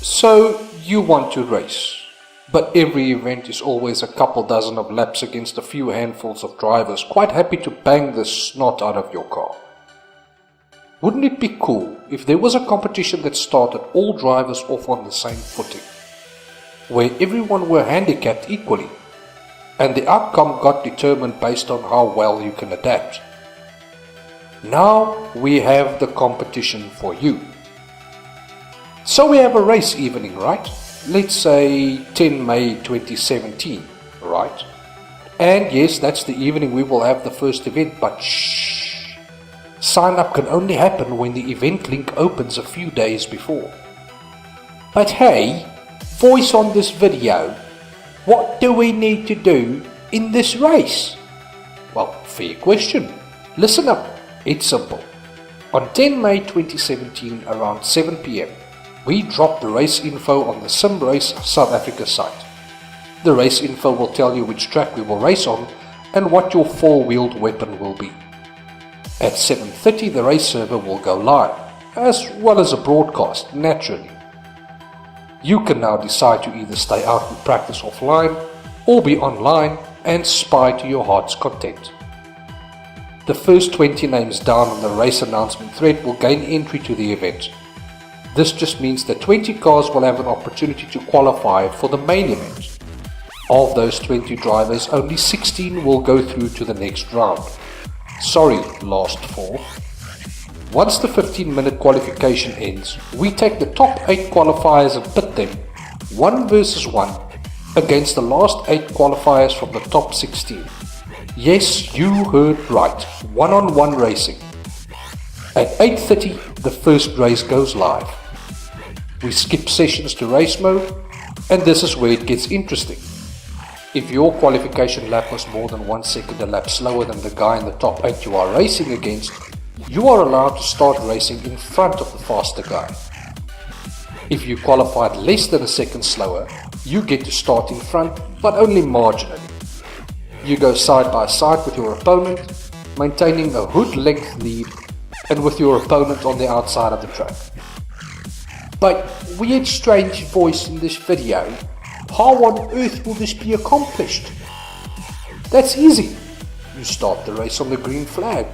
So you want to race, but every event is always a couple dozen of laps against a few handfuls of drivers quite happy to bang the snot out of your car. Wouldn't it be cool if there was a competition that started all drivers off on the same footing, where everyone were handicapped equally, and the outcome got determined based on how well you can adapt? Now we have the competition for you. So we have a race evening, right? Let's say 10 May 2017, right? And yes, that's the evening we will have the first event, but shh! Sign up can only happen when the event link opens a few days before. But hey, voice on this video, what do we need to do in this race? Well, fair question. Listen up, it's simple. On 10 May 2017 around 7 PM, we drop the race info on the Simrace South Africa site. The race info will tell you which track we will race on and what your four-wheeled weapon will be. At 7:30 the race server will go live, as well as a broadcast, naturally. You can now decide to either stay out and practice offline, or be online and spy to your heart's content. The first 20 names down on the race announcement thread will gain entry to the event. This just means that 20 cars will have an opportunity to qualify for the main event. Of those 20 drivers, only 16 will go through to the next round. Sorry, last four. Once the 15-minute qualification ends, we take the top 8 qualifiers and pit them 1 versus 1 against the last 8 qualifiers from the top 16. Yes, you heard right, one-on-one racing. At 8:30, the first race goes live. We skip sessions to race mode, and this is where it gets interesting. If your qualification lap was more than 1 second a lap slower than the guy in the top 8 you are racing against, you are allowed to start racing in front of the faster guy. If you qualified less than a second slower, you get to start in front, but only marginally. You go side by side with your opponent, maintaining a hood-length lead and with your opponent on the outside of the track. But weird strange voice in this video, how on earth will this be accomplished? That's easy. You start the race on the green flag,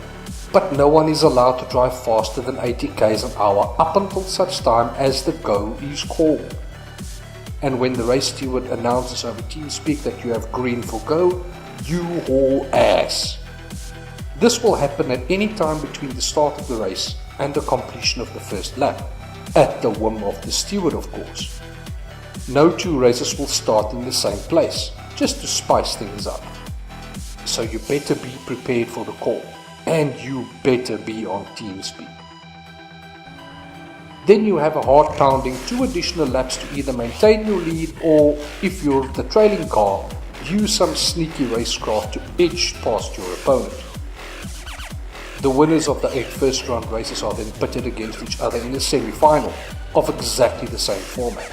but no one is allowed to drive faster than 80 km an hour up until such time as the go is called. And when the race steward announces over TeamSpeak that you have green for go, you haul ass. This will happen at any time between the start of the race and the completion of the first lap, at the whim of the steward of course. No two races will start in the same place, just to spice things up. So you better be prepared for the call, and you better be on TeamSpeak. Then you have a hard-pounding 2 additional laps to either maintain your lead or, if you're the trailing car, use some sneaky racecraft to edge past your opponent. The winners of the 8 first round races are then pitted against each other in a semi-final of exactly the same format.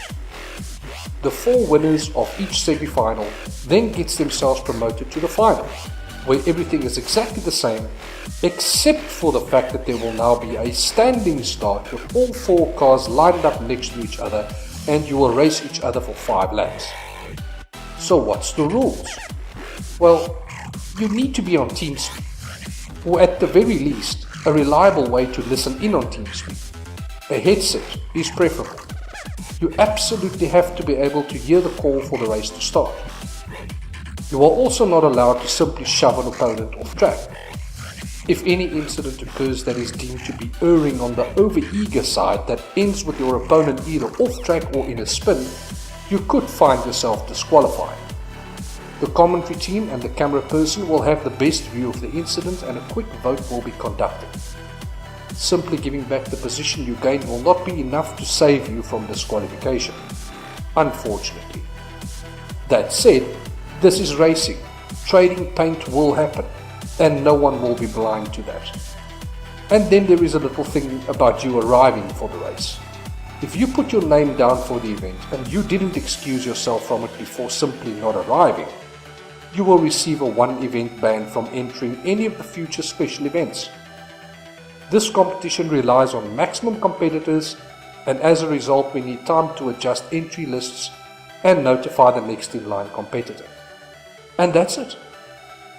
The 4 winners of each semi-final then gets themselves promoted to the final, where everything is exactly the same except for the fact that there will now be a standing start with all 4 cars lined up next to each other, and you will race each other for 5 laps. So what's the rules? Well, you need to be on TeamSpeak, or at the very least, a reliable way to listen in on TeamSpeak. A headset is preferable. You absolutely have to be able to hear the call for the race to start. You are also not allowed to simply shove an opponent off track. If any incident occurs that is deemed to be erring on the overeager side that ends with your opponent either off track or in a spin, you could find yourself disqualified. The commentary team and the camera person will have the best view of the incident, and a quick vote will be conducted. Simply giving back the position you gained will not be enough to save you from disqualification, unfortunately. That said, this is racing. Trading paint will happen, and no one will be blind to that. And then there is a little thing about you arriving for the race. If you put your name down for the event and you didn't excuse yourself from it before simply not arriving, you will receive a 1 event ban from entering any of the future special events. This competition relies on maximum competitors and as a result we need time to adjust entry lists and notify the next in line competitor. And that's it.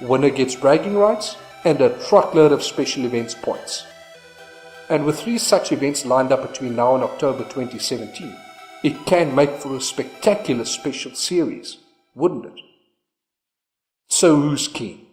Winner gets bragging rights and a truckload of special events points. And with 3 such events lined up between now and October 2017, it can make for a spectacular special series, wouldn't it? So who's keen?